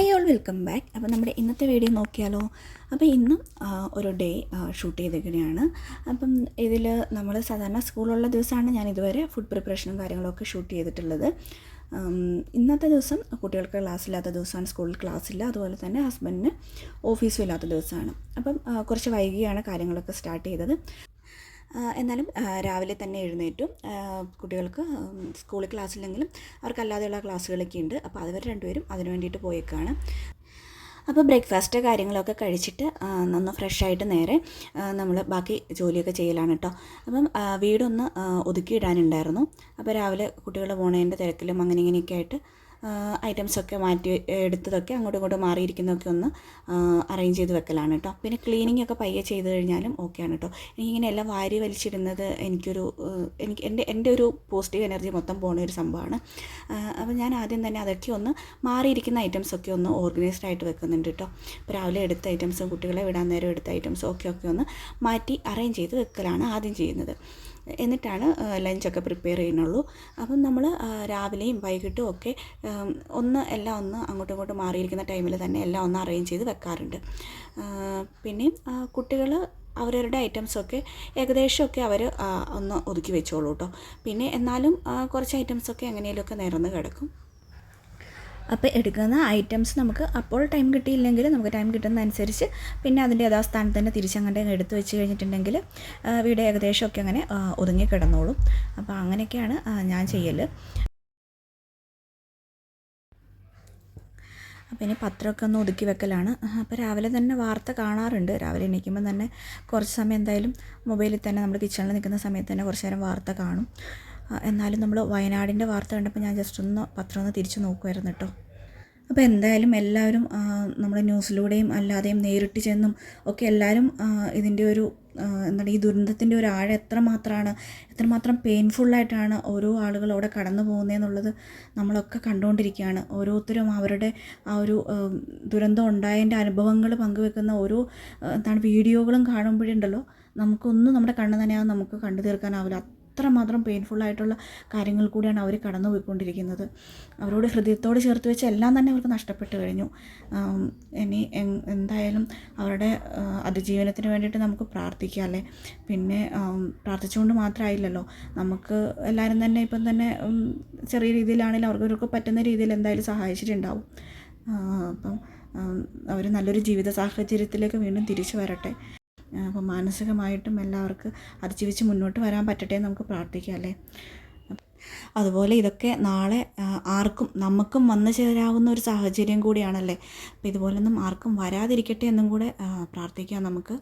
Hi all welcome back. അപ്പോൾ നമ്മുടെ ഇന്നത്തെ വീഡിയോ നോക്കിയാലോ. അപ്പോൾ ഇന്നും ഒരു ഡേ ഷൂട്ട് ചെയ്തിരിക്കുകയാണ്. അപ്പം ഇതിൽ നമ്മൾ സാധാരണ സ്കൂളുള്ള ദിവസമാണ് ഞാൻ ഇതുവരെ ഫുഡ് പ്രിപ്പറേഷനും കാര്യങ്ങളൊക്കെ ഷൂട്ട് ചെയ്തിട്ടുള്ളത്. ഇന്നത്തെ ദിവസം കുട്ടികൾക്ക് ക്ലാസ്സില്ലാത്ത ദിവസമാണ്, സ്കൂളിൽ ക്ലാസ്സില്ല, അതുപോലെ തന്നെ ഹസ്ബൻഡിന് ഓഫീസും ഇല്ലാത്ത ദിവസമാണ്. അപ്പം കുറച്ച് വൈകിയാണ് കാര്യങ്ങളൊക്കെ സ്റ്റാർട്ട് ചെയ്തത്. എന്നാലും രാവിലെ തന്നെ എഴുന്നേറ്റു. കുട്ടികൾക്ക് സ്കൂളിൽ ക്ലാസ്സില്ലെങ്കിലും അവർക്കല്ലാതെയുള്ള ക്ലാസ്സുകളൊക്കെ ഉണ്ട്. അപ്പോൾ അവർ രണ്ടുപേരും അതിന് വേണ്ടിയിട്ട് പോയേക്കാണ്. അപ്പോൾ ബ്രേക്ക്ഫാസ്റ്റ് കാര്യങ്ങളൊക്കെ കഴിച്ചിട്ട് നന്ന് ഫ്രഷായിട്ട് നേരെ നമ്മൾ ബാക്കി ജോലിയൊക്കെ ചെയ്യലാണ് കേട്ടോ. അപ്പം വീടൊന്ന് ഒതുക്കിയിടാനുണ്ടായിരുന്നു. അപ്പോൾ രാവിലെ കുട്ടികൾ പോണതിൻ്റെ തിരക്കിലും അങ്ങനെ ഇങ്ങനെയൊക്കെ ആയിട്ട് ഐറ്റംസൊക്കെ മാറ്റി എടുത്തതൊക്കെ അങ്ങോട്ടും ഇങ്ങോട്ടും മാറിയിരിക്കുന്നതൊക്കെ ഒന്ന് അറേഞ്ച് ചെയ്ത് വെക്കലാണ് കേട്ടോ. പിന്നെ ക്ലീനിങ് ഒക്കെ പയ്യെ ചെയ്ത് കഴിഞ്ഞാലും ഓക്കെയാണ് കേട്ടോ. എനിക്കിങ്ങനെ എല്ലാം വാരി വലിച്ചിടുന്നത് എൻ്റെ ഒരു പോസിറ്റീവ് എനർജി മൊത്തം പോകുന്ന ഒരു സംഭവമാണ്. അപ്പോൾ ഞാൻ ആദ്യം തന്നെ അതൊക്കെ ഒന്ന് മാറിയിരിക്കുന്ന ഐറ്റംസൊക്കെ ഒന്ന് ഓർഗനൈസ്ഡ് ആയിട്ട് വെക്കുന്നുണ്ട് കേട്ടോ. ഇപ്പോൾ രാവിലെ എടുത്ത ഐറ്റംസും കുട്ടികളെ വിടാൻ നേരം എടുത്ത ഐറ്റംസും ഒക്കെ ഒന്ന് മാറ്റി അറേഞ്ച് ചെയ്ത് വെക്കലാണ് ആദ്യം ചെയ്യുന്നത്. എന്നിട്ടാണ് ലഞ്ചൊക്കെ പ്രിപ്പയർ ചെയ്യുന്നുള്ളൂ. അപ്പം നമ്മൾ രാവിലെയും വൈകിട്ടും ഒക്കെ എല്ലാം ഒന്ന് അങ്ങോട്ടും ഇങ്ങോട്ടും മാറിയിരിക്കുന്ന ടൈമിൽ തന്നെ എല്ലാം ഒന്ന് അറേഞ്ച് ചെയ്ത് വെക്കാറുണ്ട്. പിന്നെ കുട്ടികൾ അവരവരുടെ ഐറ്റംസൊക്കെ ഏകദേശമൊക്കെ അവർ ഒന്ന് ഒതുക്കി വെച്ചോളൂ കേട്ടോ. പിന്നെ എന്നാലും കുറച്ച് ഐറ്റംസൊക്കെ എങ്ങനെയെങ്കിലുമൊക്കെ നിരന്ന് കിടക്കും. അപ്പോൾ എടുക്കുന്ന ഐറ്റംസ് നമുക്ക് അപ്പോൾ ടൈം കിട്ടിയില്ലെങ്കിൽ നമുക്ക് ടൈം കിട്ടുന്നതനുസരിച്ച് പിന്നെ അതിൻ്റെ യഥാസ്ഥാനത്ത് തന്നെ തിരിച്ചങ്ങോട്ട് എടുത്ത് വെച്ച് കഴിഞ്ഞിട്ടുണ്ടെങ്കിൽ വീട് ഏകദേശമൊക്കെ അങ്ങനെ ഒതുങ്ങി കിടന്നോളും. അപ്പോൾ അങ്ങനെയൊക്കെയാണ് ഞാൻ ചെയ്യൽ. അപ്പോൾ ഇനി പത്രമൊക്കെ ഒന്ന് ഒതുക്കി വെക്കലാണ്. അപ്പോൾ രാവിലെ തന്നെ വാർത്ത കാണാറുണ്ട്. രാവിലെ എണീക്കുമ്പോൾ തന്നെ കുറച്ച് സമയം എന്തായാലും മൊബൈലിൽ തന്നെ നമ്മൾ കിച്ചണിൽ നിൽക്കുന്ന സമയത്ത് തന്നെ കുറച്ച് നേരം വാർത്ത കാണും. എന്നാലും നമ്മൾ വയനാടിൻ്റെ വാർത്ത കണ്ടപ്പോൾ ഞാൻ ജസ്റ്റ് പത്രം ഒന്ന് തിരിച്ച് നോക്കുമായിരുന്നു കേട്ടോ. അപ്പോൾ എന്തായാലും എല്ലാവരും നമ്മൾ ന്യൂസിലൂടെയും അല്ലാതെയും നേരിട്ട് ചെന്നും ഒക്കെ എല്ലാവരും ഇതിൻ്റെ ഒരു ഈ ദുരന്തത്തിൻ്റെ ഒരു ആഴം എത്രമാത്രം പെയിൻഫുള്ളായിട്ടാണ് ഓരോ ആളുകൾ അവിടെ കടന്നു പോകുന്നതെന്നുള്ളത് നമ്മളൊക്കെ കണ്ടുകൊണ്ടിരിക്കുകയാണ്. ഓരോരുത്തരും അവരുടെ ആ ഒരു ദുരന്തം ഉണ്ടായതിൻ്റെ അനുഭവങ്ങൾ പങ്കുവെക്കുന്ന ഓരോ വീഡിയോകളും കാണുമ്പോഴുണ്ടല്ലോ, നമുക്കൊന്നും നമ്മുടെ കണ്ണ് തന്നെയാവും നമുക്ക് കണ്ടു തീർക്കാനാവില്ല. അത്രമാത്രം പെയിൻഫുള്ളായിട്ടുള്ള കാര്യങ്ങൾ കൂടിയാണ് അവർ കടന്നു പോയിക്കൊണ്ടിരിക്കുന്നത്. അവരോട് ഹൃദയത്തോട് ചേർത്ത് വെച്ച് എല്ലാം തന്നെ അവർക്ക് നഷ്ടപ്പെട്ട് കഴിഞ്ഞു. ഇനി എന്തായാലും അവരുടെ അതിജീവനത്തിന് വേണ്ടിയിട്ട് നമുക്ക് പ്രാർത്ഥിക്കാം അല്ലേ. പിന്നെ പ്രാർത്ഥിച്ചുകൊണ്ട് മാത്രമായില്ലല്ലോ, നമുക്ക് എല്ലാവരും തന്നെ ഇപ്പം തന്നെ ചെറിയ രീതിയിലാണെങ്കിലും അവർക്കൊക്കെ പറ്റുന്ന രീതിയിൽ എന്തായാലും സഹായിച്ചിട്ടുണ്ടാവും. അപ്പം അവർ നല്ലൊരു ജീവിത സാഹചര്യത്തിലേക്ക് വീണ്ടും തിരിച്ചു വരട്ടെ. അപ്പോൾ മാനസികമായിട്ടും എല്ലാവർക്കും അതിജീവിച്ച് മുന്നോട്ട് വരാൻ പറ്റട്ടെ എന്ന് നമുക്ക് പ്രാർത്ഥിക്കാം അല്ലേ. അതുപോലെ ഇതൊക്കെ നാളെ നമുക്കും വന്നു ചേരാവുന്ന ഒരു സാഹചര്യം കൂടിയാണല്ലേ. അപ്പോൾ ഇതുപോലൊന്നും ആർക്കും വരാതിരിക്കട്ടെ എന്നും കൂടെ പ്രാർത്ഥിക്കാം നമുക്ക്.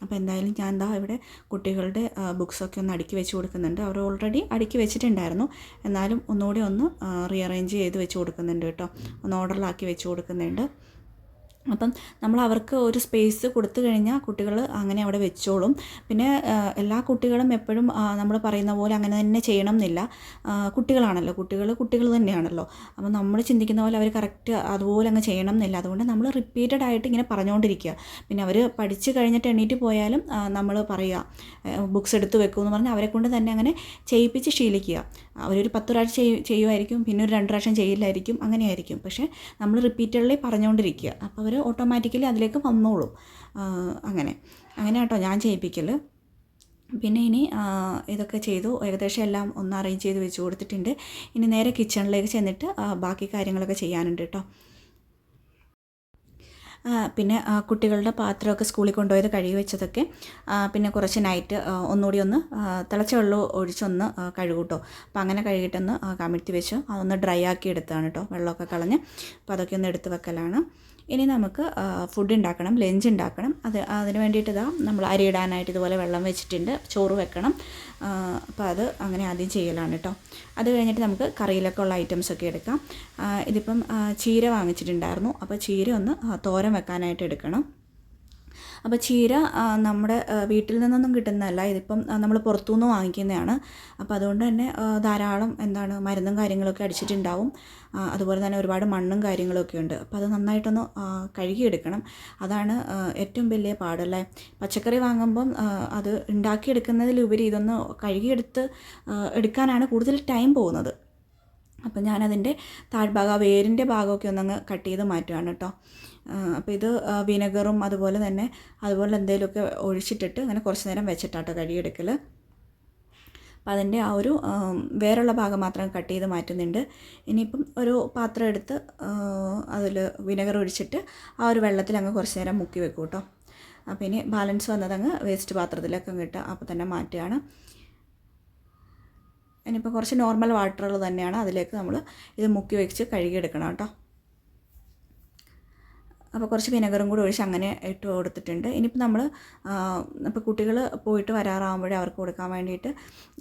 അപ്പോൾ എന്തായാലും ഞാൻ ഇവിടെ കുട്ടികളുടെ ബുക്സൊക്കെ ഒന്ന് അടുക്കി വെച്ച് കൊടുക്കുന്നുണ്ട്. അവർ ഓൾറെഡി അടുക്കി വെച്ചിട്ടുണ്ടായിരുന്നു, എന്നാലും ഒന്നുകൂടി ഒന്ന് റീഅറേഞ്ച് ചെയ്ത് വെച്ച് കൊടുക്കുന്നുണ്ട് കേട്ടോ. ഒന്ന് ഓർഡറിലാക്കി വെച്ച് കൊടുക്കുന്നുണ്ട്. അപ്പം നമ്മൾ അവർക്ക് ഒരു സ്പേസ് കൊടുത്തു കഴിഞ്ഞാൽ കുട്ടികൾ അങ്ങനെ അവിടെ വെച്ചോളും. പിന്നെ എല്ലാ കുട്ടികളും എപ്പോഴും നമ്മൾ പറയുന്ന പോലെ അങ്ങനെ തന്നെ ചെയ്യണം എന്നില്ല. കുട്ടികളാണല്ലോ, കുട്ടികൾ തന്നെയാണല്ലോ. അപ്പം നമ്മൾ ചിന്തിക്കുന്ന പോലെ അവർ കറക്റ്റ് അതുപോലെ അങ്ങ് ചെയ്യണം എന്നില്ല. അതുകൊണ്ട് നമ്മൾ റിപ്പീറ്റഡ് ആയിട്ട് ഇങ്ങനെ പറഞ്ഞുകൊണ്ടിരിക്കുക. പിന്നെ അവർ പഠിച്ച് കഴിഞ്ഞിട്ട് എണീറ്റ് പോയാലും നമ്മൾ പറയുക ബുക്സ് എടുത്ത് വെക്കുമെന്ന് പറഞ്ഞാൽ അവരെ കൊണ്ട് തന്നെ അങ്ങനെ ചെയ്യിപ്പിച്ച് ശീലിക്കുക. അവരൊരു 10 പ്രാവശ്യം ചെയ്യുമായിരിക്കും, പിന്നെ ഒരു 2 പ്രാവശ്യം ചെയ്യില്ലായിരിക്കും, അങ്ങനെയായിരിക്കും. പക്ഷേ നമ്മൾ റിപ്പീറ്റഡ്ലി പറഞ്ഞുകൊണ്ടിരിക്കുക. അപ്പോൾ അവർ ഓട്ടോമാറ്റിക്കലി അതിലേക്ക് വന്നോളും. അങ്ങനെ കേട്ടോ ഞാൻ ചെയ്യിപ്പിക്കൽ. പിന്നെ ഇനി ഇതൊക്കെ ചെയ്തു, ഏകദേശം എല്ലാം ഒന്ന് അറേഞ്ച് ചെയ്ത് വെച്ച് കൊടുത്തിട്ടുണ്ട്. ഇനി നേരെ കിച്ചണിലേക്ക് ചെന്നിട്ട് ബാക്കി കാര്യങ്ങളൊക്കെ ചെയ്യാനുണ്ട് കേട്ടോ. പിന്നെ കുട്ടികളുടെ പാത്രമൊക്കെ സ്കൂളിൽ കൊണ്ടുപോയത് കഴുകി വെച്ചതൊക്കെ പിന്നെ കുറച്ച് നൈറ്റ് ഒന്നുകൂടി ഒന്ന് തിളച്ച വെള്ളം ഒഴിച്ചൊന്ന് കഴുകും കേട്ടോ. അപ്പോൾ അങ്ങനെ കഴുകിയിട്ടൊന്ന് കമിഴ്ത്തി വെച്ചു അതൊന്ന് ഡ്രൈ ആക്കി എടുത്താണ് കേട്ടോ, വെള്ളമൊക്കെ കളഞ്ഞ്. അപ്പോൾ അതൊക്കെ ഒന്ന് എടുത്ത് വെക്കലാണ്. ഇനി നമുക്ക് ഫുഡ് ഉണ്ടാക്കണം, ലഞ്ച് ഉണ്ടാക്കണം. അതിന് വേണ്ടിയിട്ട് നമ്മൾ അരി ഇടാനായിട്ട് ഇതുപോലെ വെള്ളം വെച്ചിട്ടുണ്ട്, ചോറ് വെക്കണം. അപ്പോൾ അത് അങ്ങനെ ആദ്യം ചെയ്യലാണ് കേട്ടോ. അത് കഴിഞ്ഞിട്ട് നമുക്ക് കറിയിലൊക്കെ ഉള്ള ഐറ്റംസൊക്കെ എടുക്കാം. ഇതിപ്പം ചീര വാങ്ങിച്ചിട്ടുണ്ടായിരുന്നു, അപ്പോൾ ചീര ഒന്ന് തോരൻ വെക്കാനായിട്ട് എടുക്കണം. അപ്പോൾ ചീര നമ്മുടെ വീട്ടിൽ നിന്നൊന്നും കിട്ടുന്നതല്ല, ഇതിപ്പം നമ്മൾ പുറത്തുനിന്ന് വാങ്ങിക്കുന്നതാണ്. അപ്പോൾ അതുകൊണ്ട് തന്നെ ധാരാളം മരുന്നും കാര്യങ്ങളൊക്കെ അടിച്ചിട്ടുണ്ടാവും. അതുപോലെ തന്നെ ഒരുപാട് മണ്ണും കാര്യങ്ങളൊക്കെ ഉണ്ട്. അപ്പോൾ അത് നന്നായിട്ടൊന്ന് കഴുകിയെടുക്കണം. അതാണ് ഏറ്റവും വലിയ പാടല്ലേ. പച്ചക്കറി വാങ്ങുമ്പം അത് ഉണ്ടാക്കിയെടുക്കുന്നതിലുപരി ഇതൊന്ന് കഴുകിയെടുക്കാനാണ് കൂടുതൽ ടൈം പോകുന്നത്. അപ്പോൾ ഞാനതിൻ്റെ താഴ്ഭാഗം ആ വേരിൻ്റെ ഭാഗമൊക്കെ ഒന്നങ്ങ് കട്ട് ചെയ്ത് മാറ്റുകയാണ് കേട്ടോ. അപ്പോൾ ഇത് വിനെഗറും അതുപോലെ എന്തെങ്കിലുമൊക്കെ ഒഴിച്ചിട്ടിട്ട് അങ്ങനെ കുറച്ച് നേരം വെച്ചിട്ടാട്ടോ കഴുകിയെടുക്കൽ. അപ്പോൾ അതിൻ്റെ ആ ഒരു വേറുള്ള ഭാഗം മാത്രം കട്ട് ചെയ്ത് മാറ്റുന്നുണ്ട്. ഇനിയിപ്പം ഒരു പാത്രം എടുത്ത് അതിൽ വിനെഗർ ഒഴിച്ചിട്ട് ആ ഒരു വെള്ളത്തിൽ അങ്ങ് കുറച്ച് നേരം മുക്കി വെക്കും കേട്ടോ. അപ്പോൾ ഇനി ബാലൻസ് വന്നതങ്ങ് വേസ്റ്റ് പാത്രത്തിലൊക്കെ ഇട്ട് അപ്പോൾ തന്നെ മാറ്റുകയാണ്. ഇനിയിപ്പോൾ കുറച്ച് നോർമൽ വാട്ടറുകൾ തന്നെയാണ്, അതിലേക്ക് നമ്മൾ ഇത് മുക്കി വെച്ച് കഴുകിയെടുക്കണം കേട്ടോ. അപ്പോൾ കുറച്ച് വിനെഗറും കൂടി ഒഴിച്ച് അങ്ങനെ ഇട്ട് കൊടുത്തിട്ടുണ്ട്. ഇനിയിപ്പോൾ നമ്മൾ ഇപ്പോൾ കുട്ടികൾ പോയിട്ട് വരാറാകുമ്പോഴേ അവർക്ക് കൊടുക്കാൻ വേണ്ടിയിട്ട്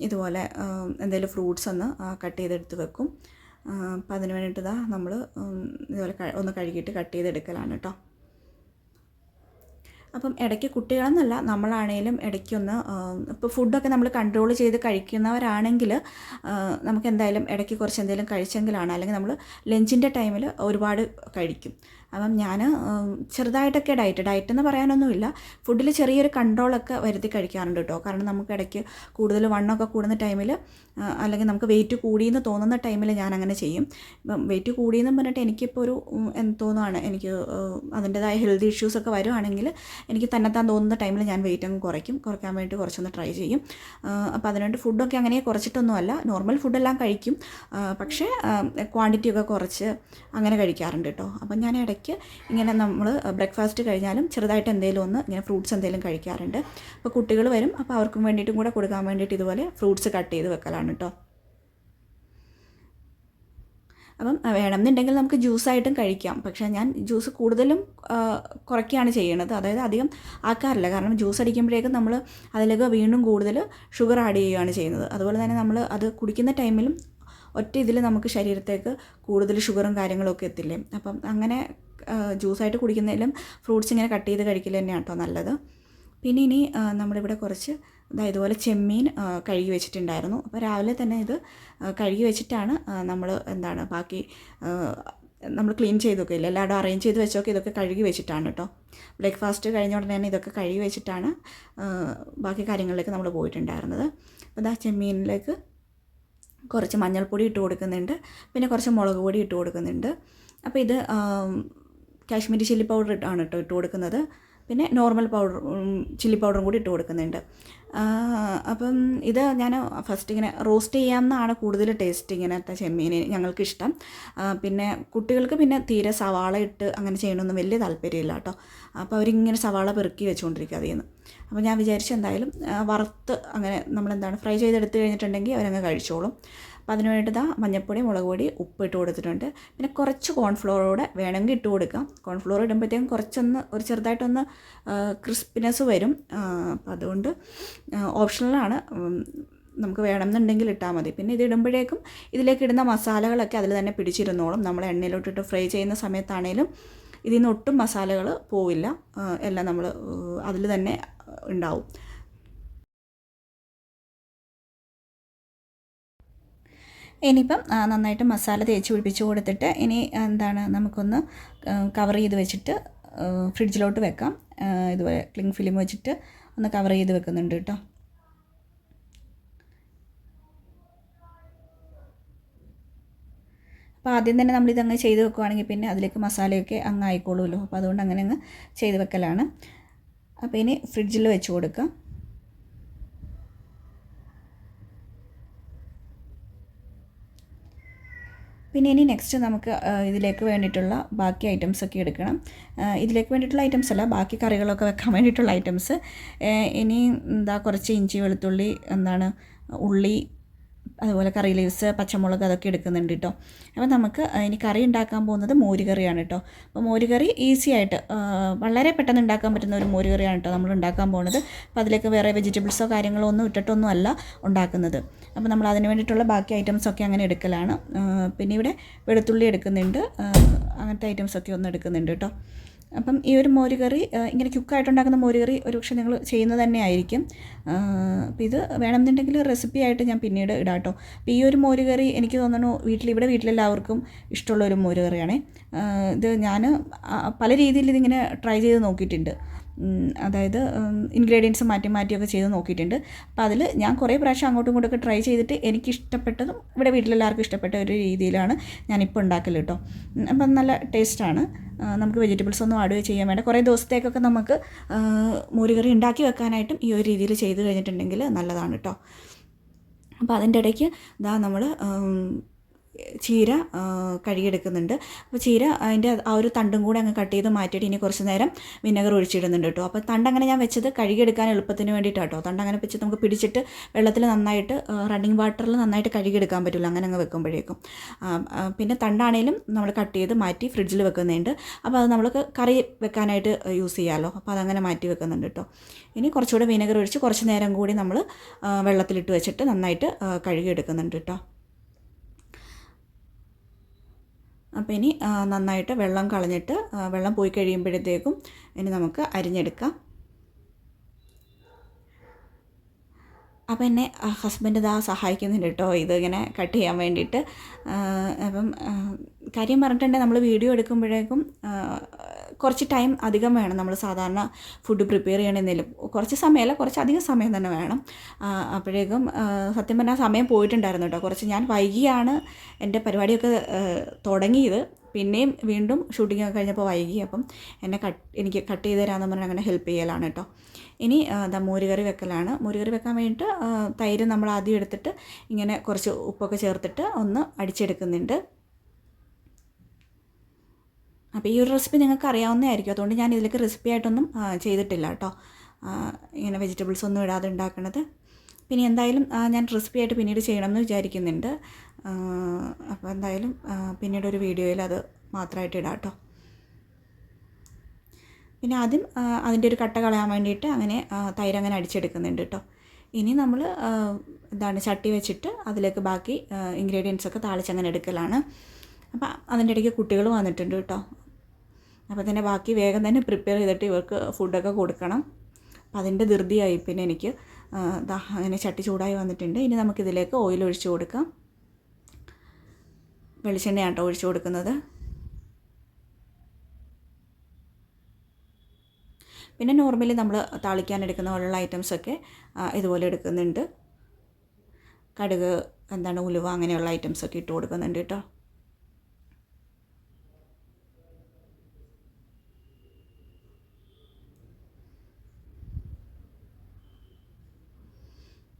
ഇതുപോലെ എന്തെങ്കിലും ഫ്രൂട്ട്സ് ഒന്ന് കട്ട് ചെയ്തെടുത്ത് വെക്കും. അപ്പോൾ അതിന് വേണ്ടിയിട്ട് നമ്മൾ ഇതുപോലെ ഒന്ന് കഴുകിയിട്ട് കട്ട് ചെയ്തെടുക്കലാണ് കേട്ടോ. അപ്പം ഇടയ്ക്ക് കുട്ടികളെന്നല്ല, നമ്മളാണേലും ഇടയ്ക്കൊന്ന് ഇപ്പോൾ ഫുഡൊക്കെ നമ്മൾ കൺട്രോൾ ചെയ്ത് കഴിക്കുന്നവരാണെങ്കിൽ നമുക്ക് എന്തായാലും ഇടയ്ക്ക് കുറച്ച് എന്തെങ്കിലും കഴിച്ചെങ്കിലാണ്, അല്ലെങ്കിൽ നമ്മൾ ലഞ്ചിൻ്റെ ടൈമിൽ ഒരുപാട് കഴിക്കും. അപ്പം ഞാൻ ചെറുതായിട്ടൊക്കെ ഡയറ്റ് എന്ന് പറയാനൊന്നുമില്ല, ഫുഡിൽ ചെറിയൊരു കൺട്രോളൊക്കെ വരുത്തി കഴിക്കാറുണ്ട് കേട്ടോ. കാരണം നമുക്ക് ഇടയ്ക്ക് കൂടുതൽ വണ്ണമൊക്കെ കൂടുന്ന ടൈമിൽ, അല്ലെങ്കിൽ നമുക്ക് വെയിറ്റ് കൂടിയെന്ന് തോന്നുന്ന ടൈമിൽ ഞാൻ അങ്ങനെ ചെയ്യും. ഇപ്പം വെയിറ്റ് കൂടിയെന്ന് പറഞ്ഞിട്ട് എനിക്കിപ്പോൾ ഒരു തോന്നുകയാണ്, എനിക്ക് അതിൻ്റെതായ ഹെൽത്ത് ഇഷ്യൂസൊക്കെ വരുവാണെങ്കിൽ എനിക്ക് തന്നെത്താൻ തോന്നുന്ന ടൈമിൽ ഞാൻ വെയിറ്റ് അങ്ങ് കുറയ്ക്കാൻ വേണ്ടി കുറച്ചൊന്ന് ട്രൈ ചെയ്യും. അപ്പോൾ അതിനുവേണ്ടി ഫുഡൊക്കെ അങ്ങനെ കുറച്ചിട്ടൊന്നുമല്ല, നോർമൽ ഫുഡെല്ലാം കഴിക്കും, പക്ഷേ ക്വാണ്ടിറ്റിയൊക്കെ കുറച്ച് അങ്ങനെ കഴിക്കാറുണ്ട് കേട്ടോ. അപ്പം ഞാൻ ഇടയ്ക്ക് ഇങ്ങനെ നമ്മൾ ബ്രേക്ക്ഫാസ്റ്റ് കഴിഞ്ഞാലും ചെറുതായിട്ട് എന്തെങ്കിലും ഒന്ന് ഇങ്ങനെ ഫ്രൂട്ട്സ് എന്തെങ്കിലും കഴിക്കാറുണ്ട്. അപ്പോൾ കുട്ടികൾ വരും, അപ്പോൾ അവർക്കും വേണ്ടിയിട്ടും കൂടെ കൊടുക്കാൻ വേണ്ടിയിട്ട് ഇതുപോലെ ഫ്രൂട്ട്സ് കട്ട് ചെയ്ത് വെക്കലാണ് കേട്ടോ. അപ്പം വേണമെന്നുണ്ടെങ്കിൽ നമുക്ക് ജ്യൂസായിട്ടും കഴിക്കാം, പക്ഷേ ഞാൻ ജ്യൂസ് കൂടുതലും കുറയ്ക്കുകയാണ് ചെയ്യണത്, അതായത് അധികം ആക്കാറില്ല. കാരണം ജ്യൂസ് അടിക്കുമ്പോഴേക്കും നമ്മൾ അതിലേക്ക് വീണ്ടും കൂടുതൽ ഷുഗർ ആഡ് ചെയ്യുകയാണ് ചെയ്യുന്നത്. അതുപോലെ തന്നെ നമ്മൾ അത് കുടിക്കുന്ന ടൈമിലും ഒറ്റ ഇതിൽ നമുക്ക് ശരീരത്തേക്ക് കൂടുതൽ ഷുഗറും കാര്യങ്ങളൊക്കെ എത്തില്ലേ. അപ്പം അങ്ങനെ ജ്യൂസായിട്ട് കുടിക്കുന്നതിലും ഫ്രൂട്ട്സ് ഇങ്ങനെ കട്ട് ചെയ്ത് കഴിക്കൽ തന്നെയാണ് കേട്ടോ നല്ലത്. പിന്നെ ഇനി നമ്മളിവിടെ കുറച്ച് ഇതുപോലെ ചെമ്മീൻ കഴുകി വെച്ചിട്ടുണ്ടായിരുന്നു. അപ്പോൾ രാവിലെ തന്നെ ഇത് കഴുകി വെച്ചിട്ടാണ് നമ്മൾ ബാക്കി നമ്മൾ ക്ലീൻ ചെയ്തൊക്കെ ഇല്ല, എല്ലായിടും അറേഞ്ച് ചെയ്ത് വെച്ചൊക്കെ ഇതൊക്കെ കഴുകി വെച്ചിട്ടാണ് കേട്ടോ. ബ്രേക്ക്ഫാസ്റ്റ് കഴിഞ്ഞ ഉടനെ തന്നെ ഇതൊക്കെ കഴുകി വെച്ചിട്ടാണ് ബാക്കി കാര്യങ്ങളിലേക്ക് നമ്മൾ പോയിട്ടുണ്ടായിരുന്നത്. അപ്പോൾ ചെമ്മീനിലേക്ക് കുറച്ച് മഞ്ഞൾപ്പൊടി ഇട്ട് കൊടുക്കുന്നുണ്ട്, പിന്നെ കുറച്ച് മുളക് പൊടി ഇട്ട് കൊടുക്കുന്നുണ്ട്. അപ്പോൾ ഇത് കാശ്മീരി ചില്ലി പൗഡർ ആണ് കേട്ടോ ഇട്ട് കൊടുക്കുന്നത്, പിന്നെ നോർമൽ ചില്ലി പൗഡറും കൂടി ഇട്ട് കൊടുക്കുന്നുണ്ട്. അപ്പം ഇത് ഞാൻ ഫസ്റ്റ് ഇങ്ങനെ റോസ്റ്റ് ചെയ്യാമെന്നാണ് കൂടുതൽ ടേസ്റ്റ് ഇങ്ങനത്തെ ചെമ്മീന് ഞങ്ങൾക്കിഷ്ടം. പിന്നെ കുട്ടികൾക്ക് പിന്നെ തീരെ സവാള ഇട്ട് അങ്ങനെ ചെയ്യണമെന്ന് വലിയ താല്പര്യമില്ല കേട്ടോ. അപ്പോൾ അവരിങ്ങനെ സവാള പെറുക്കി വെച്ചുകൊണ്ടിരിക്കുക അതിൽ നിന്ന്. അപ്പോൾ ഞാൻ വിചാരിച്ചു എന്തായാലും വറുത്ത് അങ്ങനെ ഫ്രൈ ചെയ്തെടുത്ത് കഴിഞ്ഞിട്ടുണ്ടെങ്കിൽ അവരങ്ങ് കഴിച്ചോളും. അപ്പോൾ അതിന് വേണ്ടിയിട്ട് മഞ്ഞൾപ്പൊടി, മുളക് പൊടി, ഉപ്പ് ഇട്ട് കൊടുത്തിട്ടുണ്ട്. പിന്നെ കുറച്ച് കോൺഫ്ലോറോടെ വേണമെങ്കിൽ ഇട്ട് കൊടുക്കാം. കോൺഫ്ലോർ ഇടുമ്പോഴത്തേക്കും കുറച്ചൊന്ന് ചെറുതായിട്ടൊന്ന് ക്രിസ്പിനെസ് വരും. അപ്പോൾ അതുകൊണ്ട് ഓപ്ഷണലാണ്, നമുക്ക് വേണമെന്നുണ്ടെങ്കിൽ ഇട്ടാൽ മതി. പിന്നെ ഇത് ഇടുമ്പോഴേക്കും ഇതിലേക്ക് ഇടുന്ന മസാലകളൊക്കെ അതിൽ തന്നെ പിടിച്ചിരുന്നോളും. നമ്മൾ എണ്ണയിലോട്ടിട്ട് ഫ്രൈ ചെയ്യുന്ന സമയത്താണേലും ഇതിൽ നിന്ന് ഒട്ടും മസാലകൾ പോവില്ല, എല്ലാം നമ്മൾ അതിൽ തന്നെ ഉണ്ടാവും. ഇനിയിപ്പം നന്നായിട്ട് മസാല തേച്ച് പിടിപ്പിച്ച് കൊടുത്തിട്ട് ഇനി നമുക്കൊന്ന് കവർ ചെയ്ത് വെച്ചിട്ട് ഫ്രിഡ്ജിലോട്ട് വെക്കാം. ഇതുപോലെ ക്ലിങ് ഫിലിം വെച്ചിട്ട് ഒന്ന് കവർ ചെയ്ത് വെക്കുന്നുണ്ട് കേട്ടോ. അപ്പോൾ ആദ്യം തന്നെ നമ്മളിതങ്ങ് ചെയ്ത് വെക്കുവാണെങ്കിൽ പിന്നെ അതിലേക്ക് മസാലയൊക്കെ അങ്ങ് ആയിക്കോളുമല്ലോ. അപ്പോൾ അതുകൊണ്ട് അങ്ങനെ അങ്ങ് ചെയ്ത് വെക്കലാണ്. അപ്പോൾ ഇനി ഫ്രിഡ്ജിൽ വെച്ച് കൊടുക്കാം. പിന്നെ ഇനി നെക്സ്റ്റ് നമുക്ക് ഇതിലേക്ക് വേണ്ടിയിട്ടുള്ള ബാക്കി ഐറ്റംസൊക്കെ എടുക്കണം. ഇതിലേക്ക് വേണ്ടിയിട്ടുള്ള ഐറ്റംസ് അല്ല, ബാക്കി കറികളൊക്കെ വെക്കാൻ വേണ്ടിയിട്ടുള്ള ഐറ്റംസ്. ഇനി കുറച്ച് ഇഞ്ചി, വെളുത്തുള്ളി, ഉള്ളി, അതുപോലെ കറി ലീവ്സ്, പച്ചമുളക് അതൊക്കെ എടുക്കുന്നുണ്ട് കേട്ടോ. അപ്പോൾ നമുക്ക് ഇനി കറി ഉണ്ടാക്കാൻ പോകുന്നത് മോരുകറിയാണ് കേട്ടോ. അപ്പോൾ മോരുകറി ഈസി ആയിട്ട് വളരെ പെട്ടെന്ന് ഉണ്ടാക്കാൻ പറ്റുന്ന ഒരു മോരുകറിയാണ് കേട്ടോ നമ്മൾ ഉണ്ടാക്കാൻ പോകുന്നത്. അപ്പോൾ അതിലേക്ക് വേറെ വെജിറ്റബിൾസോ കാര്യങ്ങളോ ഒന്നും ഇട്ടിട്ടൊന്നും അല്ല ഉണ്ടാക്കുന്നത്. അപ്പോൾ നമ്മൾ അതിന് വേണ്ടിയിട്ടുള്ള ബാക്കി ഐറ്റംസൊക്കെ അങ്ങനെ എടുക്കലാണ്. പിന്നെ ഇവിടെ വെളുത്തുള്ളി എടുക്കുന്നുണ്ട്, അങ്ങനത്തെ ഐറ്റംസൊക്കെ ഒന്ന് എടുക്കുന്നുണ്ട് കേട്ടോ. അപ്പം ഈ ഒരു മോരുകറി ഇങ്ങനെ ക്യുക്കായിട്ടുണ്ടാക്കുന്ന മോരുകറി ഒരുപക്ഷെ നിങ്ങൾ ചെയ്യുന്നത് തന്നെ ആയിരിക്കും. അപ്പോൾ ഇത് വേണമെന്നുണ്ടെങ്കിൽ റെസിപ്പി ആയിട്ട് ഞാൻ പിന്നീട് ഇടാം കേട്ടോ. അപ്പോൾ ഈ ഒരു മോരുകറി എനിക്ക് തോന്നുന്നു വീട്ടിലെല്ലാവർക്കും ഇഷ്ടമുള്ളൊരു മോരുകറിയാണ്. ഇത് ഞാൻ പല രീതിയിൽ ഇതിങ്ങനെ ട്രൈ ചെയ്ത് നോക്കിയിട്ടുണ്ട്. അതായത് ഇൻഗ്രീഡിയൻസ് മാറ്റി മാറ്റിയൊക്കെ ചെയ്ത് നോക്കിയിട്ടുണ്ട്. അപ്പോൾ അതിൽ ഞാൻ കുറേ പ്രാവശ്യം അങ്ങോട്ടും ഇങ്ങോട്ടൊക്കെ ട്രൈ ചെയ്തിട്ട് എനിക്കിഷ്ടപ്പെട്ടതും ഇവിടെ വീട്ടിലെല്ലാവർക്കും ഇഷ്ടപ്പെട്ട ഒരു രീതിയിലാണ് ഞാനിപ്പോൾ ഉണ്ടാക്കൽ കേട്ടോ. അപ്പം നല്ല ടേസ്റ്റാണ്. നമുക്ക് വെജിറ്റബിൾസ് ഒന്നും ആഡ് ചെയ്യാൻ വേണ്ട. കുറേ ദിവസത്തേക്കൊക്കെ നമുക്ക് മോരുകറി ഉണ്ടാക്കി വെക്കാനായിട്ടും ഈ ഒരു രീതിയിൽ ചെയ്ത് കഴിഞ്ഞിട്ടുണ്ടെങ്കിൽ നല്ലതാണ് കേട്ടോ. അപ്പോൾ അതിൻ്റെ ഇടയ്ക്ക് നമ്മൾ ചീര കഴുകിയെടുക്കുന്നുണ്ട്. അപ്പോൾ ചീര അതിൻ്റെ ആ ഒരു തണ്ടും കൂടെ അങ്ങ് കട്ട് ചെയ്ത് മാറ്റിയിട്ട് ഇനി കുറച്ച് നേരം വിനെഗർ ഒഴിച്ചിടുന്നുണ്ട് കേട്ടോ. അപ്പോൾ തണ്ടങ്ങനെ ഞാൻ വെച്ചത് കഴുകിയെടുക്കാൻ എളുപ്പത്തിന് വേണ്ടിയിട്ടാണ് കേട്ടോ. തണ്ടങ്ങനെ വെച്ച് നമുക്ക് പിടിച്ചിട്ട് വെള്ളത്തിൽ നന്നായിട്ട് റണ്ണിങ് വാട്ടറിൽ നന്നായിട്ട് കഴുകിയെടുക്കാൻ പറ്റില്ല അങ്ങനെ അങ്ങ് വെക്കുമ്പോഴേക്കും. പിന്നെ തണ്ടാണേലും നമ്മൾ കട്ട് ചെയ്ത് മാറ്റി ഫ്രിഡ്ജിൽ വെക്കുന്നുണ്ട്. അപ്പോൾ അത് നമ്മൾക്ക് കറി വെക്കാനായിട്ട് യൂസ് ചെയ്യാമല്ലോ. അപ്പോൾ അതങ്ങനെ മാറ്റി വെക്കുന്നുണ്ട് കേട്ടോ. ഇനി കുറച്ചുകൂടെ വിനെഗർ ഒഴിച്ച് കുറച്ച് നേരം കൂടി നമ്മൾ വെള്ളത്തിലിട്ട് വെച്ചിട്ട് നന്നായിട്ട് കഴുകിയെടുക്കുന്നുണ്ട് കേട്ടോ. അപ്പോൾ ഇനി നന്നായിട്ട് വെള്ളം കളഞ്ഞിട്ട് വെള്ളം പോയി കഴിയുമ്പോഴത്തേക്കും ഇനി നമുക്ക് അരിഞ്ഞെടുക്കാം. അപ്പോൾ എന്നെ ഹസ്ബൻഡ് ഇതാ സഹായിക്കുന്നുണ്ട് കേട്ടോ ഇതിങ്ങനെ കട്ട് ചെയ്യാൻ വേണ്ടിയിട്ട്. അപ്പം കാര്യം പറഞ്ഞിട്ടുണ്ടെങ്കിൽ നമ്മൾ വീഡിയോ എടുക്കുമ്പോഴേക്കും കുറച്ച് ടൈം അധികം വേണം. നമ്മൾ സാധാരണ ഫുഡ് പ്രിപ്പയർ ചെയ്യണമെന്നേലും കുറച്ച് സമയമല്ല, കുറച്ചധികം സമയം തന്നെ വേണം. അപ്പോഴേക്കും സത്യം പറഞ്ഞാൽ സമയം പോയിട്ടുണ്ടായിരുന്നു കേട്ടോ. കുറച്ച് ഞാൻ വൈകിയാണ് എൻ്റെ പരിപാടിയൊക്കെ തുടങ്ങിയത്. പിന്നെയും വീണ്ടും ഷൂട്ടിംഗ് ഒക്കെ കഴിഞ്ഞപ്പോൾ വൈകി. അപ്പം എനിക്ക് കട്ട് ചെയ്ത് തരാമെന്ന് പറഞ്ഞാൽ അങ്ങനെ ഹെൽപ്പ് ചെയ്യലാണ് കേട്ടോ. ഇനി മോരുകറി വെക്കലാണ്. മോരുകറി വെക്കാൻ വേണ്ടിയിട്ട് തൈര് നമ്മൾ ആദ്യം എടുത്തിട്ട് ഇങ്ങനെ കുറച്ച് ഉപ്പൊക്കെ ചേർത്തിട്ട് ഒന്ന് അടിച്ചെടുക്കുന്നുണ്ട്. അപ്പോൾ ഈ ഒരു റെസിപ്പി നിങ്ങൾക്ക് അറിയാവുന്നതായിരിക്കും. അതുകൊണ്ട് ഞാൻ ഇതിലേക്ക് റെസിപ്പി ആയിട്ടൊന്നും ചെയ്തിട്ടില്ല കേട്ടോ. ഇങ്ങനെ വെജിറ്റബിൾസ് ഒന്നും ഇടാതെ ഉണ്ടാക്കുന്നത്. പിന്നെ എന്തായാലും ഞാൻ റെസിപ്പി ആയിട്ട് പിന്നീട് ചെയ്യണമെന്ന് വിചാരിക്കുന്നുണ്ട്. അപ്പോൾ എന്തായാലും പിന്നീടൊരു വീഡിയോയിൽ അത് മാത്രമായിട്ട് ഇടാം കേട്ടോ. പിന്നെ ആദ്യം അതിൻ്റെ ഒരു കട്ട കളയാൻ വേണ്ടിയിട്ട് അങ്ങനെ തൈര് അങ്ങനെ അടിച്ചെടുക്കുന്നുണ്ട് കേട്ടോ. ഇനി നമ്മൾ ചട്ടി വെച്ചിട്ട് അതിലേക്ക് ബാക്കി ഇൻഗ്രീഡിയൻസൊക്കെ താളിച്ചങ്ങനെ എടുക്കലാണ്. അപ്പോൾ അതിൻ്റെ ഇടയ്ക്ക് കുട്ടികൾ വന്നിട്ടുണ്ട് കേട്ടോ. അപ്പോൾ തന്നെ ബാക്കി വേഗം തന്നെ പ്രിപ്പയർ ചെയ്തിട്ട് ഇവർക്ക് ഫുഡൊക്കെ കൊടുക്കണം. അപ്പോൾ അതിൻ്റെ ധൃതിയായി പിന്നെ എനിക്ക് അങ്ങനെ ചട്ടി ചൂടായി വന്നിട്ടുണ്ട്. ഇനി നമുക്കിതിലേക്ക് ഓയിൽ ഒഴിച്ച് കൊടുക്കാം. വെളിച്ചെണ്ണയാണ് കേട്ടോ ഒഴിച്ച് കൊടുക്കുന്നത്. പിന്നെ നോർമലി നമ്മൾ താളിക്കാൻ എടുക്കുന്ന പോലുള്ള ഐറ്റംസൊക്കെ ഇതുപോലെ എടുക്കുന്നുണ്ട്. കടുക് ഉലുവ അങ്ങനെയുള്ള ഐറ്റംസൊക്കെ ഇട്ട് കൊടുക്കുന്നുണ്ട് കേട്ടോ.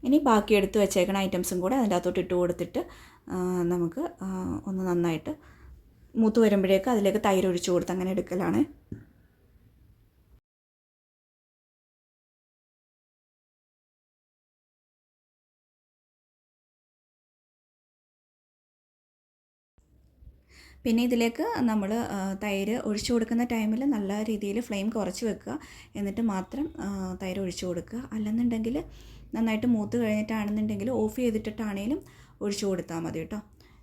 ഇനി ബാക്കി എടുത്ത് വെച്ചേക്കണ ഐറ്റംസും കൂടെ അതിൻ്റെ അകത്തോട്ട് ഇട്ട് കൊടുത്തിട്ട് നമുക്ക് ഒന്ന് നന്നായിട്ട് മൂത്ത് വരുമ്പോഴേക്ക് അതിലേക്ക് തൈര് ഒഴിച്ച് കൊടുത്ത് അങ്ങനെ എടുക്കലാണ്. പിന്നെ ഇതിലേക്ക് നമ്മൾ തൈര് ഒഴിച്ചു കൊടുക്കുന്ന ടൈമിൽ നല്ല രീതിയിൽ ഫ്ലെയിം കുറച്ച് വെക്കുക. എന്നിട്ട് മാത്രം തൈര് ഒഴിച്ചു കൊടുക്കുക. അല്ലെന്നുണ്ടെങ്കിൽ നന്നായിട്ട് മൂത്ത് കഴിഞ്ഞിട്ടാണെന്നുണ്ടെങ്കിൽ ഓഫ് ചെയ്തിട്ടാണേലും ഒഴിച്ചു കൊടുത്താൽ മതി കേട്ടോ.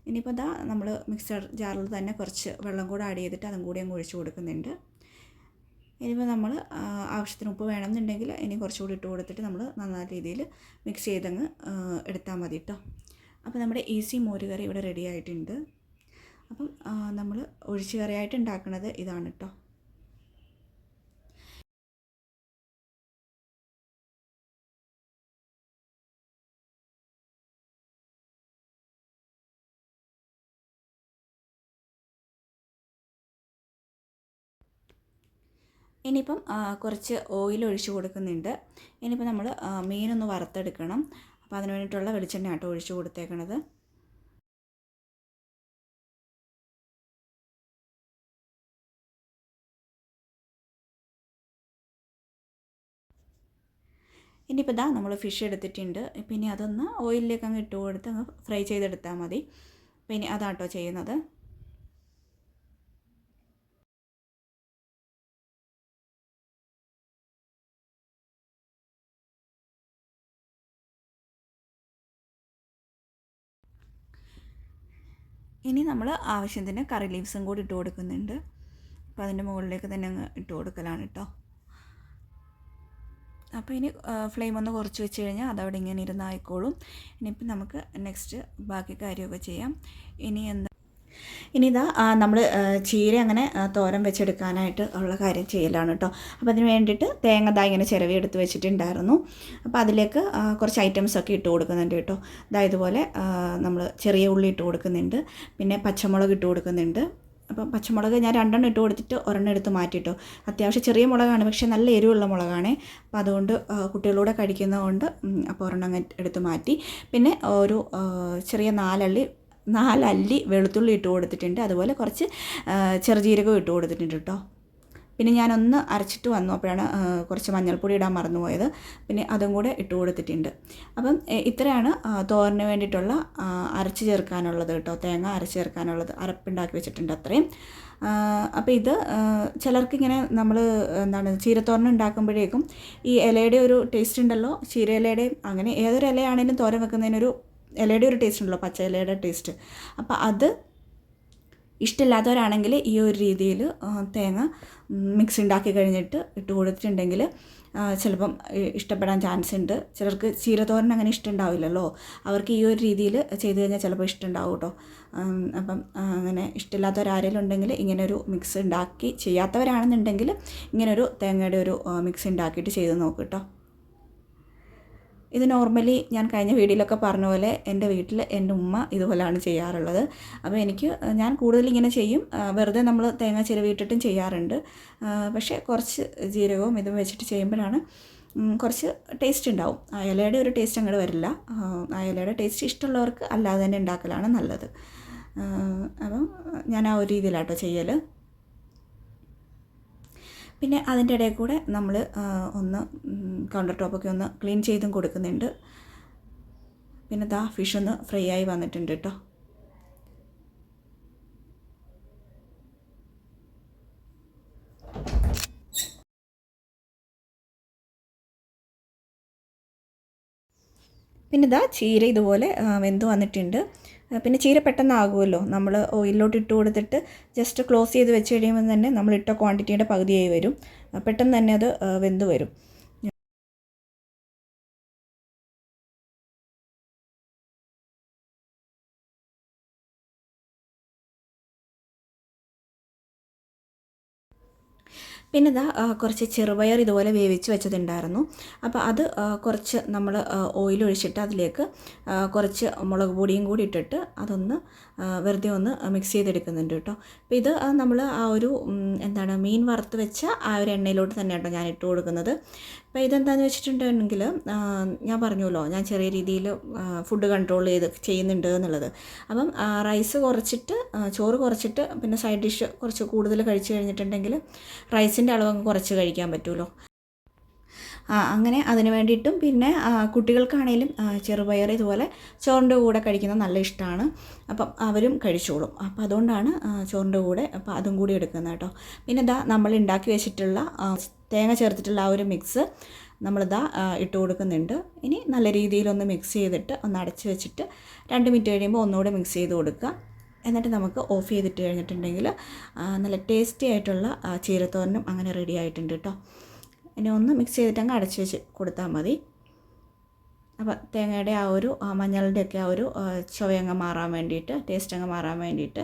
ഇനിയിപ്പോൾ നമ്മൾ മിക്സർ ജാറിൽ തന്നെ കുറച്ച് വെള്ളം കൂടെ ആഡ് ചെയ്തിട്ട് അതും കൂടി അങ്ങ് ഒഴിച്ചു കൊടുക്കുന്നുണ്ട്. ഇനിയിപ്പോൾ നമ്മൾ ആവശ്യത്തിന് ഉപ്പ് വേണമെന്നുണ്ടെങ്കിൽ ഇനി കുറച്ചുകൂടി ഇട്ട് കൊടുത്തിട്ട് നമ്മൾ നന്നായ രീതിയിൽ മിക്സ് ചെയ്തങ്ങ് എടുത്താൽ മതി കേട്ടോ. അപ്പോൾ നമ്മുടെ ഈസി മോരുകറി ഇവിടെ റെഡി ആയിട്ടുണ്ട്. അപ്പം നമ്മൾ ഒഴിച്ച് കറിയായിട്ട് ഉണ്ടാക്കുന്നത് ഇതാണ് കേട്ടോ. ഇനിയിപ്പം കുറച്ച് ഓയിൽ ഒഴിച്ച് കൊടുക്കുന്നുണ്ട്. ഇനിയിപ്പോൾ നമ്മൾ മീനൊന്ന് വറുത്തെടുക്കണം. അപ്പോൾ അതിന് വേണ്ടിയിട്ടുള്ള വെളിച്ചെണ്ണ ആട്ടോ ഒഴിച്ച് കൊടുത്തേക്കണത്. ഇനിയിപ്പോൾ നമ്മൾ ഫിഷ് എടുത്തിട്ടുണ്ട്. പിന്നെ അതൊന്ന് ഓയിലിലേക്ക് അങ്ങ് ഇട്ട് കൊടുത്ത് അങ്ങ് ഫ്രൈ ചെയ്തെടുത്താൽ മതി. പിന്നെ അതാട്ടോ ചെയ്യുന്നത്. ഇനി നമ്മൾ ആവശ്യത്തിന് കറി ലീവ്സും കൂടി ഇട്ട് കൊടുക്കുന്നുണ്ട്. അപ്പോൾ അതിൻ്റെ മുകളിലേക്ക് തന്നെ അങ്ങ് ഇട്ട് കൊടുക്കലാണ് കേട്ടോ. അപ്പോൾ ഇനി ഫ്ലെയിം ഒന്ന് കുറച്ച് വെച്ച് കഴിഞ്ഞാൽ അതവിടെ ഇങ്ങനെ ഇരുന്നായിക്കോളും. ഇനിയിപ്പോൾ നമുക്ക് നെക്സ്റ്റ് ബാക്കി കാര്യമൊക്കെ ചെയ്യാം. ഇനി ഇതാ നമ്മൾ ചീര അങ്ങനെ തോരൻ വെച്ചെടുക്കാനായിട്ട് ഉള്ള കാര്യം ചെയ്യലാണ് കേട്ടോ. അപ്പോൾ അതിന് വേണ്ടിയിട്ട് തേങ്ങ ദാ ഇങ്ങനെ ചിരവി എടുത്ത് വെച്ചിട്ടുണ്ടായിരുന്നു. അപ്പോൾ അതിലേക്ക് കുറച്ച് ഐറ്റംസൊക്കെ ഇട്ട് കൊടുക്കുന്നുണ്ട് കേട്ടോ. ഇതുപോലെ നമ്മൾ ചെറിയ ഉള്ളി ഇട്ട് കൊടുക്കുന്നുണ്ട്, പിന്നെ പച്ചമുളക് ഇട്ട് കൊടുക്കുന്നുണ്ട്. അപ്പം പച്ചമുളക് ഞാൻ 2 ഇട്ട് കൊടുത്തിട്ട് 1 എടുത്ത് മാറ്റിയിട്ടോ. അത്യാവശ്യം ചെറിയ മുളകാണ്, പക്ഷേ നല്ല എരിവുള്ള മുളകാണ്. അപ്പോൾ അതുകൊണ്ട് കുട്ടികളൂടെ കഴിക്കുന്നതുകൊണ്ട് അപ്പോൾ 1 അങ്ങ് എടുത്ത് മാറ്റി. പിന്നെ ഒരു ചെറിയ 4 അല്ലി വെളുത്തുള്ളി ഇട്ട് കൊടുത്തിട്ടുണ്ട്. അതുപോലെ കുറച്ച് ചെറുജീരകം ഇട്ട് കൊടുത്തിട്ടുണ്ട് കേട്ടോ. പിന്നെ ഞാനൊന്ന് അരച്ചിട്ട് വന്നു, അപ്പോഴാണ് കുറച്ച് മഞ്ഞൾപ്പൊടി ഇടാൻ മറന്നുപോയത്. പിന്നെ അതും കൂടെ ഇട്ട് കൊടുത്തിട്ടുണ്ട്. അപ്പം ഇത്രയാണ് തോരന് വേണ്ടിയിട്ടുള്ള അരച്ച് ചേർക്കാനുള്ളത് കേട്ടോ. തേങ്ങ അരച്ച് ചേർക്കാനുള്ളത് അരപ്പുണ്ടാക്കി വെച്ചിട്ടുണ്ട് അത്രയും. അപ്പോൾ ഇത് ചിലർക്കിങ്ങനെ നമ്മൾ ചീരത്തോരൻ ഉണ്ടാക്കുമ്പോഴേക്കും ഈ ഇലയുടെ ഒരു ടേസ്റ്റ് ഉണ്ടല്ലോ, ചീര ഇലയുടെയും അങ്ങനെ ഏതൊരു ഇലയാണെങ്കിലും തോരൻ വെക്കുന്നതിനൊരു ഇലയുടെ ഒരു ടേസ്റ്റ് ഉണ്ടല്ലോ, പച്ച ഇലയുടെ ടേസ്റ്റ്. അപ്പോൾ അത് ഇഷ്ടമില്ലാത്തവരാണെങ്കിൽ ഈ ഒരു രീതിയിൽ തേങ്ങ മിക്സ് ഉണ്ടാക്കി കഴിഞ്ഞിട്ട് ഇട്ട് കൊടുത്തിട്ടുണ്ടെങ്കിൽ ചിലപ്പം ഇഷ്ടപ്പെടാൻ ചാൻസ് ഉണ്ട്. ചിലർക്ക് ചീരത്തോരൻ അങ്ങനെ ഇഷ്ടമുണ്ടാവില്ലല്ലോ, അവർക്ക് ഈ ഒരു രീതിയിൽ ചെയ്ത് കഴിഞ്ഞാൽ ചിലപ്പോൾ ഇഷ്ടമുണ്ടാവും കേട്ടോ. അപ്പം അങ്ങനെ ഇഷ്ടമില്ലാത്തവരാരെങ്കിലും ഉണ്ടെങ്കിൽ ഇങ്ങനൊരു മിക്സ് ഉണ്ടാക്കി, ചെയ്യാത്തവരാണെന്നുണ്ടെങ്കിൽ ഇങ്ങനൊരു തേങ്ങയുടെ ഒരു മിക്സ് ഉണ്ടാക്കിയിട്ട് ചെയ്ത് നോക്കും കേട്ടോ. ഇത് നോർമലി ഞാൻ കഴിഞ്ഞ വീഡിയോയിലൊക്കെ പറഞ്ഞ പോലെ എൻ്റെ വീട്ടിൽ എൻ്റെ ഉമ്മ ഇതുപോലെയാണ് ചെയ്യാറുള്ളത്. അപ്പോൾ ഞാൻ കൂടുതൽ ഇങ്ങനെ ചെയ്യും. വെറുതെ നമ്മൾ തേങ്ങ ചിരവിയിട്ടിട്ടും ചെയ്യാറുണ്ട്. പക്ഷേ കുറച്ച് ജീരകവും ഇതും വെച്ചിട്ട് ചെയ്യുമ്പോഴാണ് കുറച്ച് ടേസ്റ്റ് ഉണ്ടാവും. ആ ഇലയുടെ ഒരു ടേസ്റ്റ് അങ്ങോട്ട് വരില്ല. ആ ഇലയുടെ ടേസ്റ്റ് ഇഷ്ടമുള്ളവർക്ക് അല്ലാതെ തന്നെ ഉണ്ടാക്കലാണ് നല്ലത്. അപ്പം ഞാൻ ആ ഒരു രീതിയിലാട്ടോ ചെയ്യൽ. പിന്നെ അതിൻ്റെ ഇടയിൽ കൂടെ നമ്മൾ ഒന്ന് കൗണ്ടർ ടോപ്പൊക്കെ ഒന്ന് ക്ലീൻ ചെയ്തും കൊടുക്കുന്നുണ്ട്. പിന്നെ ഫിഷ് ഒന്ന് ഫ്രൈ ആയി വന്നിട്ടുണ്ട് കേട്ടോ. പിന്നെ ചീര ഇതുപോലെ വെന്ത് വന്നിട്ടുണ്ട്. പിന്നെ ചീര പെട്ടെന്നാകുമല്ലോ, നമ്മൾ ഓയിലിലോട്ട് ഇട്ട് കൊടുത്തിട്ട് ജസ്റ്റ് ക്ലോസ് ചെയ്ത് വെച്ച് കഴിയുമ്പോൾ തന്നെ നമ്മൾ ഇട്ട ക്വാണ്ടിറ്റിയുടെ പകുതിയായി വരും. പെട്ടെന്ന് തന്നെ അത് വെന്ത് വരും. പിന്നെ കുറച്ച് ചെറുപയർ ഇതുപോലെ വേവിച്ച് വെച്ചതുണ്ടായിരുന്നു. അപ്പോൾ അത് കുറച്ച് നമ്മൾ ഓയിലൊഴിച്ചിട്ട് അതിലേക്ക് കുറച്ച് മുളക് പൊടിയും കൂടി ഇട്ടിട്ട് അതൊന്ന് വെറുതെ ഒന്ന് മിക്സ് ചെയ്തെടുക്കുന്നുണ്ട് കേട്ടോ. അപ്പോൾ ഇത് നമ്മൾ ആ ഒരു മീൻ വറുത്ത് വെച്ച ആ ഒരു എണ്ണയിലോട്ട് തന്നെ കേട്ടോ ഞാൻ ഇട്ട് കൊടുക്കുന്നത്. അപ്പോൾ ഇതെന്താണെന്ന് വെച്ചിട്ടുണ്ടെങ്കിൽ ഞാൻ പറഞ്ഞല്ലോ, ഞാൻ ചെറിയ രീതിയിൽ ഫുഡ് കൺട്രോൾ ചെയ്യുന്നുണ്ട് എന്നുള്ളത്. അപ്പം റൈസ് കുറച്ചിട്ട്, ചോറ് കുറച്ചിട്ട്, പിന്നെ സൈഡ് ഡിഷ് കുറച്ച് കൂടുതൽ കഴിച്ച് കഴിഞ്ഞിട്ടുണ്ടെങ്കിൽ റൈസിൻ്റെ അളവ് കുറച്ച് കഴിക്കാൻ പറ്റുമല്ലോ. അങ്ങനെ അതിന് വേണ്ടിയിട്ടും പിന്നെ കുട്ടികൾക്കാണേലും ചെറുപയർ ഇതുപോലെ ചോറിൻ്റെ കൂടെ കഴിക്കുന്നത് നല്ല ഇഷ്ടമാണ്. അപ്പം അവരും കഴിച്ചോളും. അപ്പം അതുകൊണ്ടാണ് ചോറിൻ്റെ കൂടെ അപ്പം അതും കൂടി എടുക്കുന്നത് കേട്ടോ. പിന്നെ നമ്മൾ ഉണ്ടാക്കി വെച്ചിട്ടുള്ള തേങ്ങ ചേർത്തിട്ടുള്ള ആ ഒരു മിക്സ് നമ്മളിതാ ഇട്ട് കൊടുക്കുന്നുണ്ട്. ഇനി നല്ല രീതിയിലൊന്ന് മിക്സ് ചെയ്തിട്ട് ഒന്ന് അടച്ച് വെച്ചിട്ട് 2 മിനിറ്റ് കഴിയുമ്പോൾ ഒന്നുകൂടെ മിക്സ് ചെയ്ത് കൊടുക്കുക. എന്നിട്ട് നമുക്ക് ഓഫ് ചെയ്തിട്ട് കഴിഞ്ഞിട്ടുണ്ടെങ്കിൽ നല്ല ടേസ്റ്റി ആയിട്ടുള്ള ചീരത്തോരനും അങ്ങനെ റെഡി ആയിട്ടുണ്ട് കേട്ടോ. ഇനി ഒന്ന് മിക്സ് ചെയ്തിട്ട് അങ്ങ് അടച്ച് വെച്ച് കൊടുത്താൽ മതി. അപ്പോൾ തേങ്ങയുടെ ആ ഒരു മഞ്ഞളുടെയൊക്കെ ആ ഒരു ചുവയങ്ങ് മാറാൻ വേണ്ടിയിട്ട്, ടേസ്റ്റ് അങ്ങ് മാറാൻ വേണ്ടിയിട്ട്.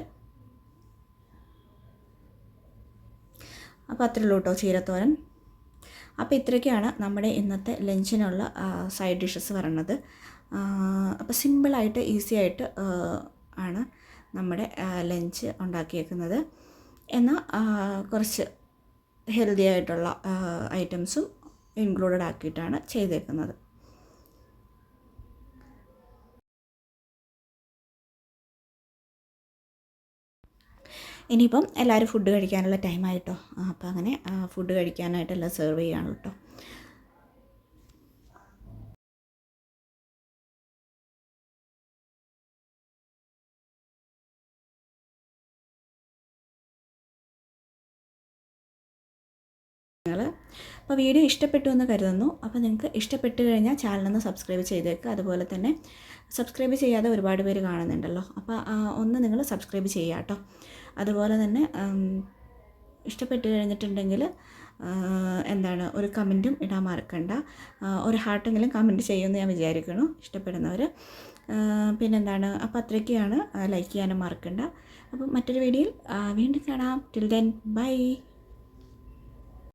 അപ്പോൾ അത്രയേ ഉള്ളൂ കേട്ടോ ചീരത്തോരൻ. അപ്പോൾ ഇത്രയൊക്കെയാണ് നമ്മുടെ ഇന്നത്തെ ലഞ്ചിനുള്ള സൈഡ് ഡിഷസ് പറയണത്. അപ്പോൾ സിമ്പിളായിട്ട് ഈസി ആയിട്ട് ആണ് നമ്മുടെ ലഞ്ച് ഉണ്ടാക്കിയേക്കുന്നത്. എന്നാൽ കുറച്ച് ഹെൽത്തി ആയിട്ടുള്ള ഐറ്റംസും ഇൻക്ലൂഡഡ് ആക്കിയിട്ടാണ് ചെയ്തേക്കുന്നത്. ഇനിയിപ്പം എല്ലാവരും ഫുഡ് കഴിക്കാനുള്ള ടൈമായിട്ടോ. അപ്പോൾ അങ്ങനെ ഫുഡ് കഴിക്കാനായിട്ടെല്ലാം സെർവ് ചെയ്യാണ് കേട്ടോ. അപ്പോൾ വീഡിയോ ഇഷ്ടപ്പെട്ടു എന്ന് കരുതുന്നു. അപ്പോൾ നിങ്ങൾക്ക് ഇഷ്ടപ്പെട്ട് കഴിഞ്ഞാൽ ചാനലൊന്ന് സബ്സ്ക്രൈബ് ചെയ്തേക്കുക. അതുപോലെ തന്നെ സബ്സ്ക്രൈബ് ചെയ്യാതെ ഒരുപാട് പേര് കാണുന്നുണ്ടല്ലോ, അപ്പോൾ ഒന്ന് നിങ്ങൾ സബ്സ്ക്രൈബ് ചെയ്യുക കേട്ടോ. അതുപോലെ തന്നെ ഇഷ്ടപ്പെട്ട് കഴിഞ്ഞിട്ടുണ്ടെങ്കിൽ ഒരു കമൻറ്റും ഇടാൻ മറക്കണ്ട. ഒരു ഹാർട്ടെങ്കിലും കമൻറ്റ് ചെയ്യുമെന്ന് ഞാൻ വിചാരിക്കുന്നു, ഇഷ്ടപ്പെടുന്നവർ. പിന്നെന്താണ്, അപ്പോൾ അത്രയൊക്കെയാണ്. ലൈക്ക് ചെയ്യാനും മറക്കണ്ട. അപ്പം മറ്റൊരു വീഡിയോയിൽ വീണ്ടും കാണാം. Till then bye.